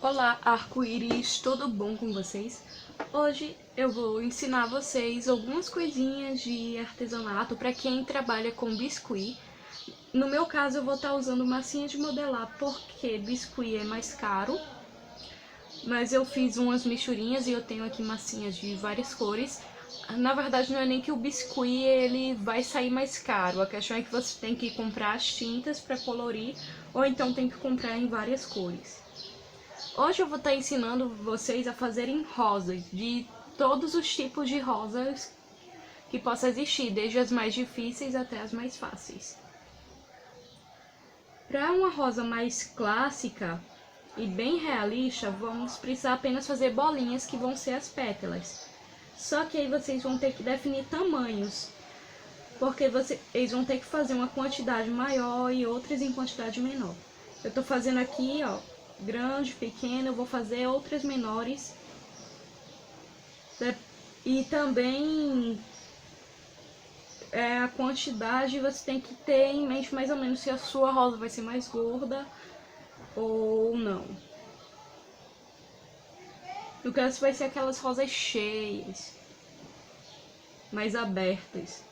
Olá, arco-íris, tudo bom com vocês? Hoje eu vou ensinar vocês algumas coisinhas de artesanato para quem trabalha com biscuit. No meu caso eu vou estar usando massinha de modelar porque biscuit é mais caro, mas eu fiz umas misturinhas e eu tenho aqui massinhas de várias cores. Na verdade não é nem que o biscuit ele vai sair mais caro, a questão é que você tem que comprar as tintas para colorir ou então tem que comprar em várias cores. Hoje eu vou estar ensinando vocês a fazerem rosas, de todos os tipos de rosas que possa existir, desde as mais difíceis até as mais fáceis. Para uma rosa mais clássica e bem realista, vamos precisar apenas fazer bolinhas que vão ser as pétalas. Só que aí vocês vão ter que definir tamanhos, porque vocês vão ter que fazer uma quantidade maior e outras em quantidade menor. Eu tô fazendo aqui, ó, grande, pequena, eu vou fazer outras menores. E também a quantidade você tem que ter em mente mais ou menos se a sua rosa vai ser mais gorda ou não. No caso vai ser aquelas rosas cheias, mais abertas.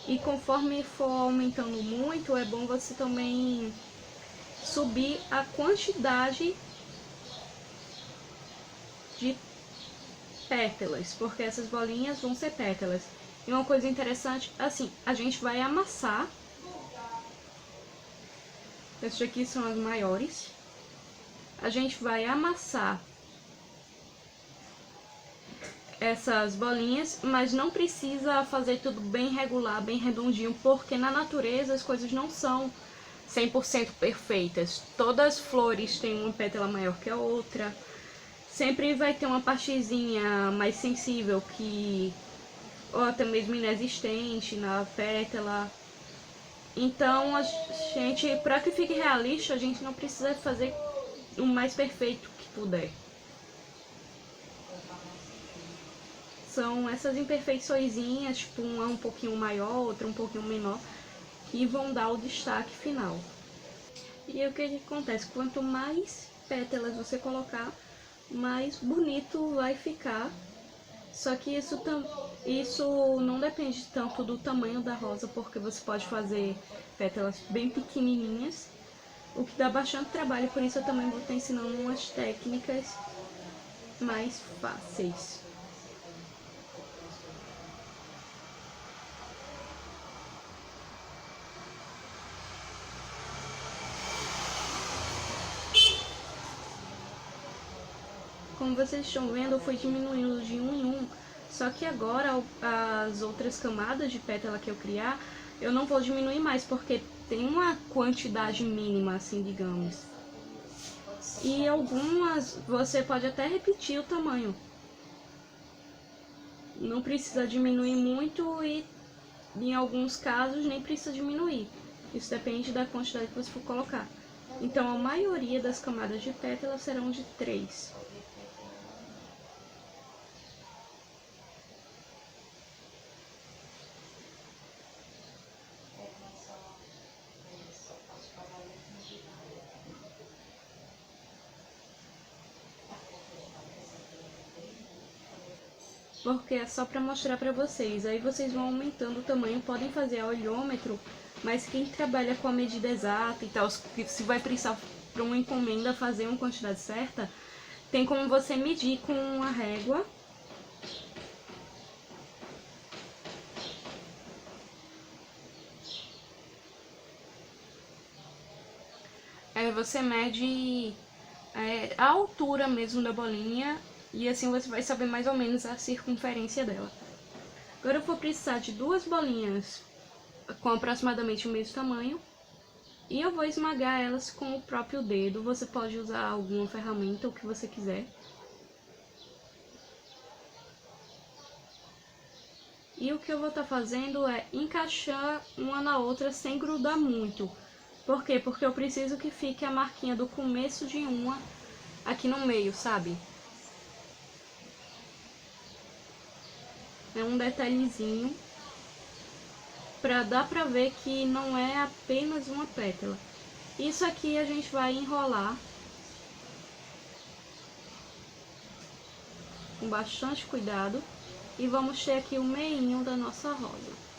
E conforme for aumentando muito, é bom você também subir a quantidade de pétalas, porque essas bolinhas vão ser pétalas. E uma coisa interessante, assim, a gente vai amassar. Essas aqui são as maiores. A gente vai amassar essas bolinhas, mas não precisa fazer tudo bem regular, bem redondinho, porque na natureza as coisas não são 100% perfeitas. Todas as flores têm uma pétala maior que a outra. Sempre vai ter uma partezinha mais sensível que ou até mesmo inexistente na pétala. Então a gente, para que fique realista, a gente não precisa fazer o mais perfeito que puder. São essas imperfeiçõezinhas, tipo uma um pouquinho maior, outra um pouquinho menor, que vão dar o destaque final. E o que acontece? Quanto mais pétalas você colocar, mais bonito vai ficar. Só que isso não depende tanto do tamanho da rosa, porque você pode fazer pétalas bem pequenininhas, o que dá bastante trabalho, por isso eu também vou estar ensinando umas técnicas mais fáceis. Como vocês estão vendo, eu fui diminuindo de um em um, só que agora as outras camadas de pétala que eu criar, eu não vou diminuir mais, porque tem uma quantidade mínima, assim, digamos. E algumas você pode até repetir o tamanho. Não precisa diminuir muito e em alguns casos nem precisa diminuir. Isso depende da quantidade que você for colocar. Então a maioria das camadas de pétala serão de 3. Porque é só para mostrar para vocês. Aí vocês vão aumentando o tamanho, podem fazer a olhômetro, mas quem trabalha com a medida exata e tal, que se vai precisar para uma encomenda fazer uma quantidade certa, tem como você medir com uma régua. Aí você mede a altura mesmo da bolinha e assim você vai saber mais ou menos a circunferência dela. Agora eu vou precisar de duas bolinhas com aproximadamente o mesmo tamanho e eu vou esmagar elas com o próprio dedo. Você pode usar alguma ferramenta, o que você quiser. E o que eu vou estar fazendo é encaixar uma na outra sem grudar muito. Por quê? Porque eu preciso que fique a marquinha do começo de uma aqui no meio, sabe? É um detalhezinho para dar pra ver que não é apenas uma pétala. Isso aqui a gente vai enrolar com bastante cuidado e vamos ter aqui o meinho da nossa rosa.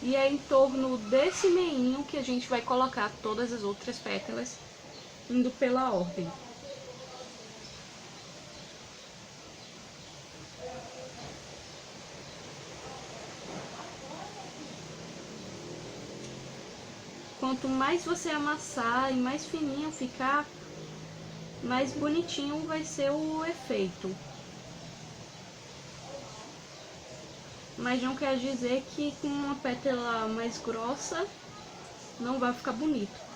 E é em torno desse meinho que a gente vai colocar todas as outras pétalas, indo pela ordem. Quanto mais você amassar e mais fininho ficar, mais bonitinho vai ser o efeito. Mas não quer dizer que com uma pétala mais grossa não vai ficar bonito.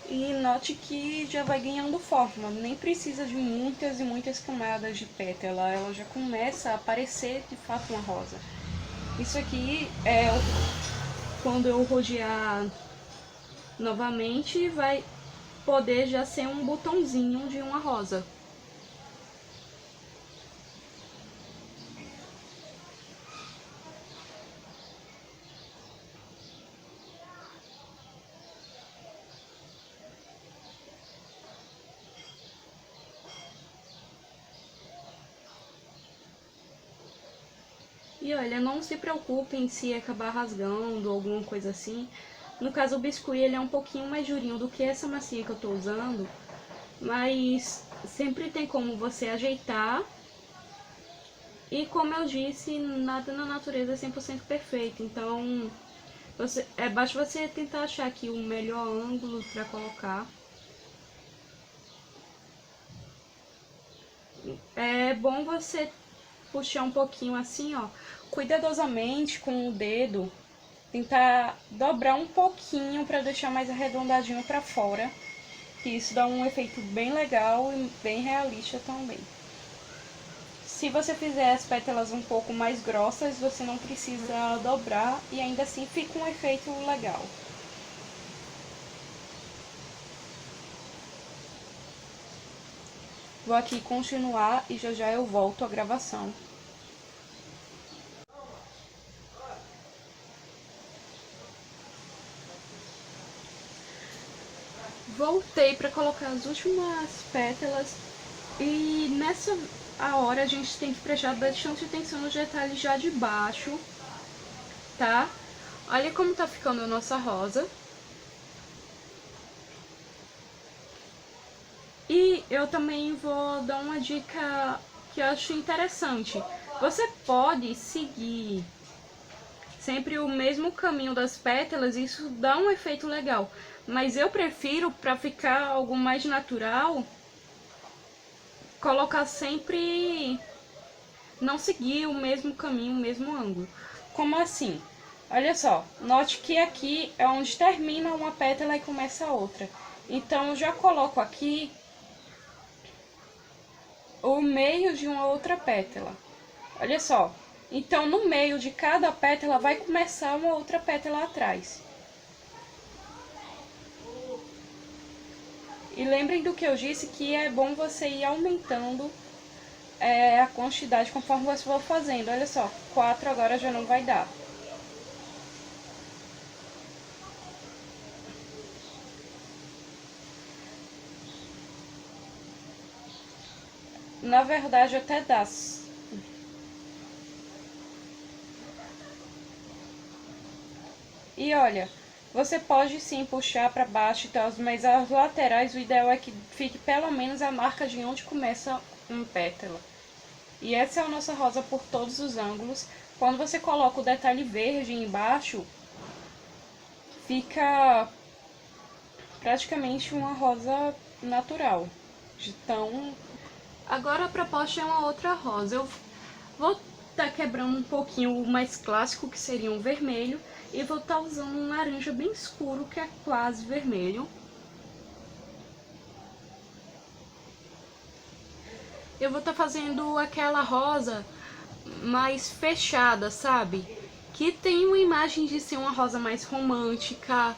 E note que já vai ganhando forma, nem precisa de muitas e muitas camadas de pétala, ela já começa a aparecer de fato uma rosa. Isso aqui é quando eu rodear novamente, vai poder já ser um botãozinho de uma rosa. E olha, não se preocupem se acabar rasgando ou alguma coisa assim. No caso, o biscuit ele é um pouquinho mais durinho do que essa massinha que eu tô usando, mas sempre tem como você ajeitar. E como eu disse, nada na natureza é 100% perfeito, então basta você tentar achar aqui o melhor ângulo para colocar. É bom você puxar um pouquinho assim, ó, cuidadosamente com o dedo, tentar dobrar um pouquinho para deixar mais arredondadinho para fora, que isso dá um efeito bem legal e bem realista também. Se você fizer as pétalas um pouco mais grossas, você não precisa dobrar e ainda assim fica um efeito legal. Vou aqui continuar e já já eu volto à gravação. Voltei para colocar as últimas pétalas e nessa hora a gente tem que prestar bastante atenção nos detalhes já de baixo, tá? Olha como tá ficando a nossa rosa. E eu também vou dar uma dica que eu acho interessante. Você pode seguir sempre o mesmo caminho das pétalas, isso dá um efeito legal. Mas eu prefiro, para ficar algo mais natural, colocar sempre, não seguir o mesmo caminho, o mesmo ângulo. Como assim? Olha só, note que aqui é onde termina uma pétala e começa a outra. Então eu já coloco aqui o meio de uma outra pétala. Olha só, então no meio de cada pétala vai começar uma outra pétala atrás. E lembrem do que eu disse, que é bom você ir aumentando a quantidade conforme você for fazendo. Olha só, 4 agora já não vai dar. Na verdade até dá. E olha, você pode sim puxar para baixo e tal, mas as laterais o ideal é que fique pelo menos a marca de onde começa um pétala. E essa é a nossa rosa por todos os ângulos. Quando você coloca o detalhe verde embaixo, fica praticamente uma rosa natural. Então, agora a proposta é uma outra rosa. Eu vou estar quebrando um pouquinho o mais clássico, que seria um vermelho, e vou estar usando um laranja bem escuro, que é quase vermelho. eu vou estar fazendo aquela rosa mais fechada, sabe? Que tem uma imagem de ser uma rosa mais romântica,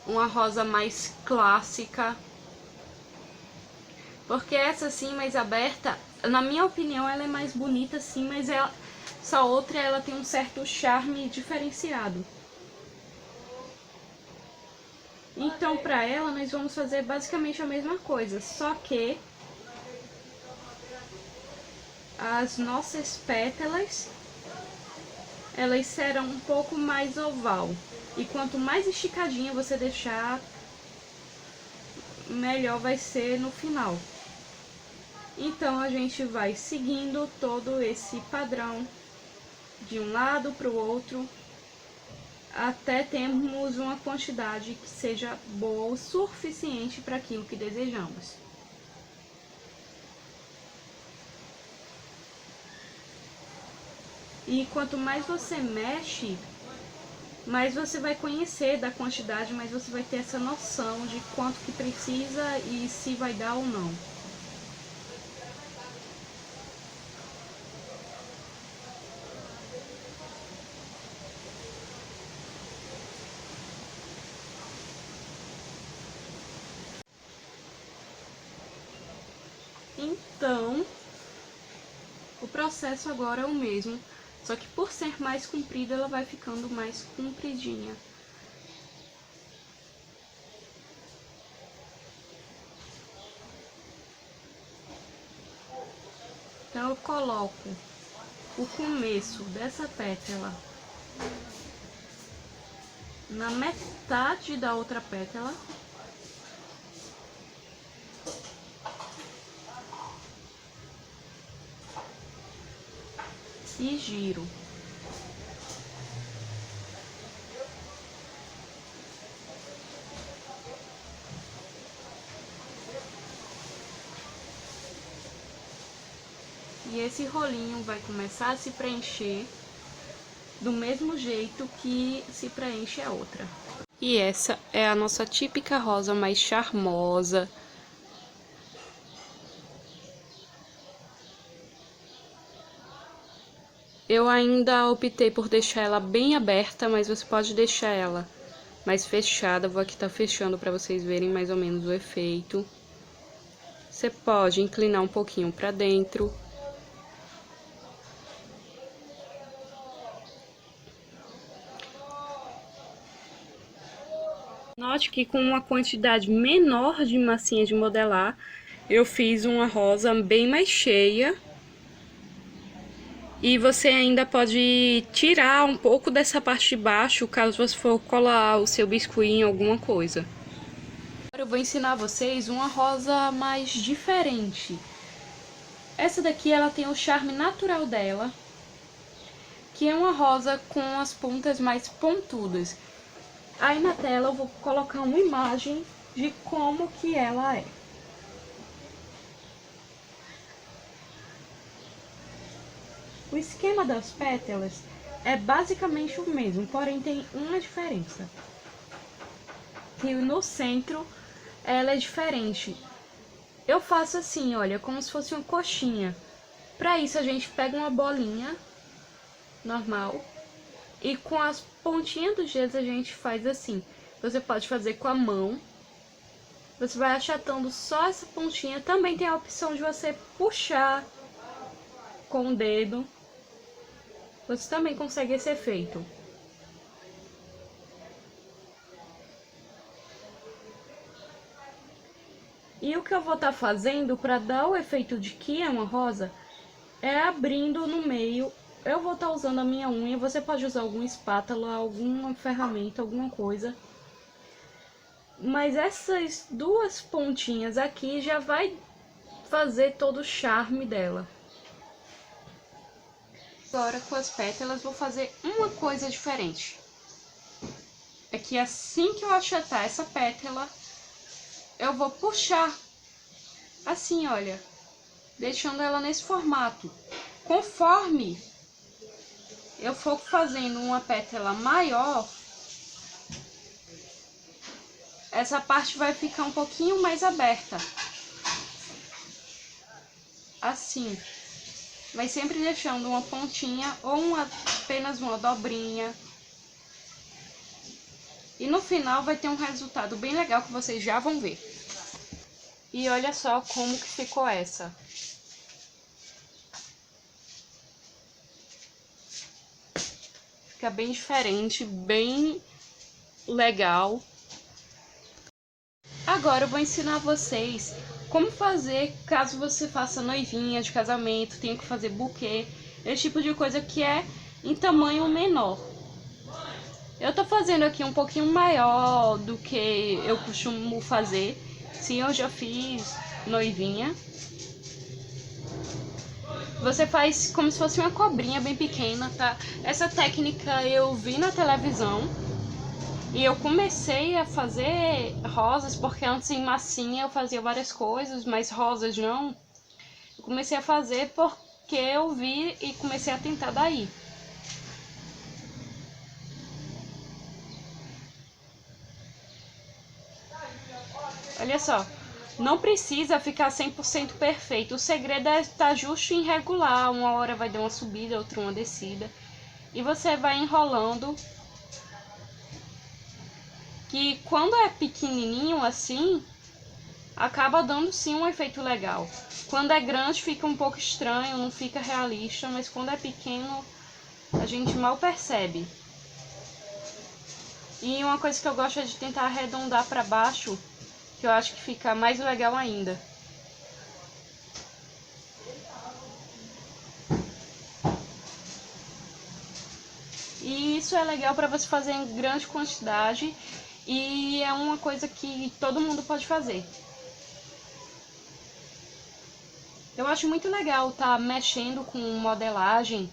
uma rosa mais clássica. Porque essa assim, mais aberta, na minha opinião, ela é mais bonita sim, mas essa outra ela tem um certo charme diferenciado. Então, para ela, nós vamos fazer basicamente a mesma coisa, só que as nossas pétalas, elas serão um pouco mais oval. E quanto mais esticadinha você deixar, melhor vai ser no final. Então, a gente vai seguindo todo esse padrão de um lado para o outro, até termos uma quantidade que seja boa o suficiente para aquilo que desejamos. E quanto mais você mexe, mais você vai conhecer da quantidade, mais você vai ter essa noção de quanto que precisa e se vai dar ou não. Então, o processo agora é o mesmo, só que por ser mais comprida, ela vai ficando mais compridinha. Então, eu coloco o começo dessa pétala na metade da outra pétala. E giro. E esse rolinho vai começar a se preencher do mesmo jeito que se preenche a outra. E essa é a nossa típica rosa mais charmosa. Eu ainda optei por deixar ela bem aberta, mas você pode deixar ela mais fechada. Vou aqui estar fechando para vocês verem mais ou menos o efeito. Você pode inclinar um pouquinho para dentro. Note que com uma quantidade menor de massinha de modelar, eu fiz uma rosa bem mais cheia. E você ainda pode tirar um pouco dessa parte de baixo, caso você for colar o seu biscuit em alguma coisa. Agora eu vou ensinar vocês uma rosa mais diferente. Essa daqui, ela tem o charme natural dela, que é uma rosa com as pontas mais pontudas. Aí na tela eu vou colocar uma imagem de como que ela é. O esquema das pétalas é basicamente o mesmo, porém tem uma diferença. Que no centro ela é diferente. Eu faço assim, olha, como se fosse uma coxinha. Para isso a gente pega uma bolinha normal e com as pontinhas dos dedos a gente faz assim. Você pode fazer com a mão. Você vai achatando só essa pontinha. Também tem a opção de você puxar com o dedo. Você também consegue esse efeito. E o que eu vou estar fazendo para dar o efeito de que é uma rosa é abrindo no meio. Eu vou estar usando a minha unha. Você pode usar alguma espátula, alguma ferramenta, alguma coisa. Mas essas duas pontinhas aqui já vai fazer todo o charme dela. Agora com as pétalas vou fazer uma coisa diferente. É que assim que eu achatar essa pétala, eu vou puxar assim, olha, deixando ela nesse formato. Conforme eu for fazendo uma pétala maior, essa parte vai ficar um pouquinho mais aberta. assim, mas sempre deixando uma pontinha ou apenas uma dobrinha. E no final vai ter um resultado bem legal que vocês já vão ver. E olha só como que ficou essa. Fica bem diferente, bem legal. Agora eu vou ensinar vocês como fazer caso você faça noivinha de casamento, tenha que fazer buquê, esse tipo de coisa que é em tamanho menor. Eu tô fazendo aqui um pouquinho maior do que eu costumo fazer. Sim, eu já fiz noivinha. Você faz como se fosse uma cobrinha bem pequena, tá? Essa técnica eu vi na televisão. E eu comecei a fazer rosas, porque antes em massinha eu fazia várias coisas, mas rosas não. Eu comecei a fazer porque eu vi e comecei a tentar daí. Olha só, não precisa ficar 100% perfeito. O segredo é estar justo e irregular. Uma hora vai dar uma subida, outra uma descida. E você vai enrolando. Que quando é pequenininho assim, acaba dando sim um efeito legal. Quando é grande fica um pouco estranho, não fica realista, mas quando é pequeno a gente mal percebe. E uma coisa que eu gosto é de tentar arredondar para baixo, que eu acho que fica mais legal ainda. E isso é legal para você fazer em grande quantidade e é uma coisa que todo mundo pode fazer. Eu acho muito legal estar mexendo com modelagem,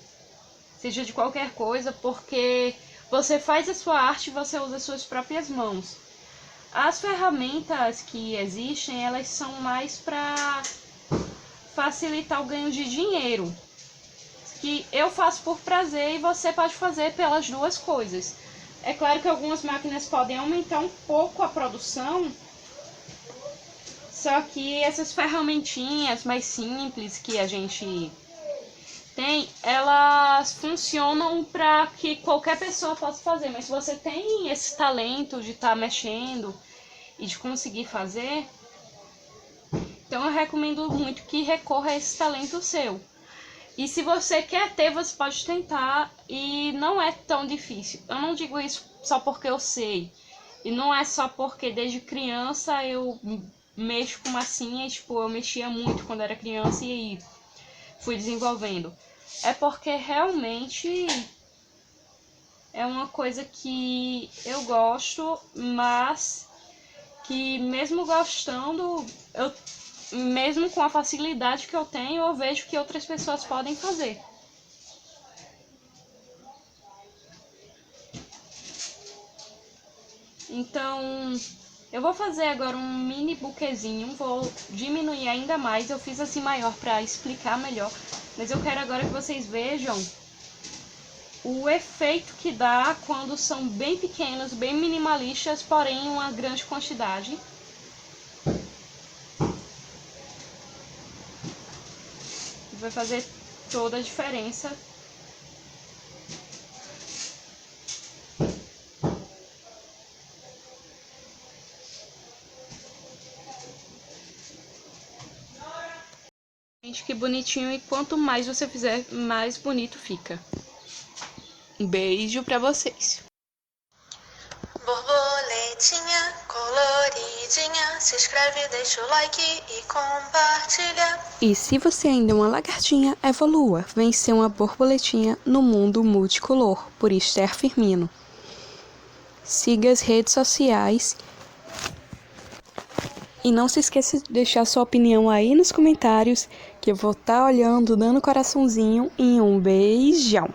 seja de qualquer coisa, porque você faz a sua arte e você usa as suas próprias mãos. As ferramentas que existem, elas são mais para facilitar o ganho de dinheiro, que eu faço por prazer e você pode fazer pelas duas coisas. É claro que algumas máquinas podem aumentar um pouco a produção, só que essas ferramentinhas mais simples que a gente tem, elas funcionam para que qualquer pessoa possa fazer, mas se você tem esse talento de estar mexendo e de conseguir fazer, então eu recomendo muito que recorra a esse talento seu. E se você quer ter, você pode tentar e não é tão difícil. Eu não digo isso só porque eu sei. E não é só porque desde criança eu mexo com massinha, tipo, eu mexia muito quando era criança e aí fui desenvolvendo. É porque realmente é uma coisa que eu gosto, mas que mesmo gostando, mesmo com a facilidade que eu tenho, eu vejo que outras pessoas podem fazer. Então, eu vou fazer agora um mini buquezinho, vou diminuir ainda mais, eu fiz assim maior para explicar melhor, mas eu quero agora que vocês vejam o efeito que dá quando são bem pequenos, bem minimalistas, porém em uma grande quantidade. Vai fazer toda a diferença. Gente, que bonitinho, e quanto mais você fizer, mais bonito fica. Um beijo pra vocês. Borboletinha coloridinha, se inscreve, deixa o like e compartilha. E se você ainda é uma lagartinha, evolua. Vem ser uma borboletinha no mundo multicolor, por Esther Firmino. Siga as redes sociais. E não se esqueça de deixar sua opinião aí nos comentários, que eu vou estar olhando, dando coraçãozinho e um beijão.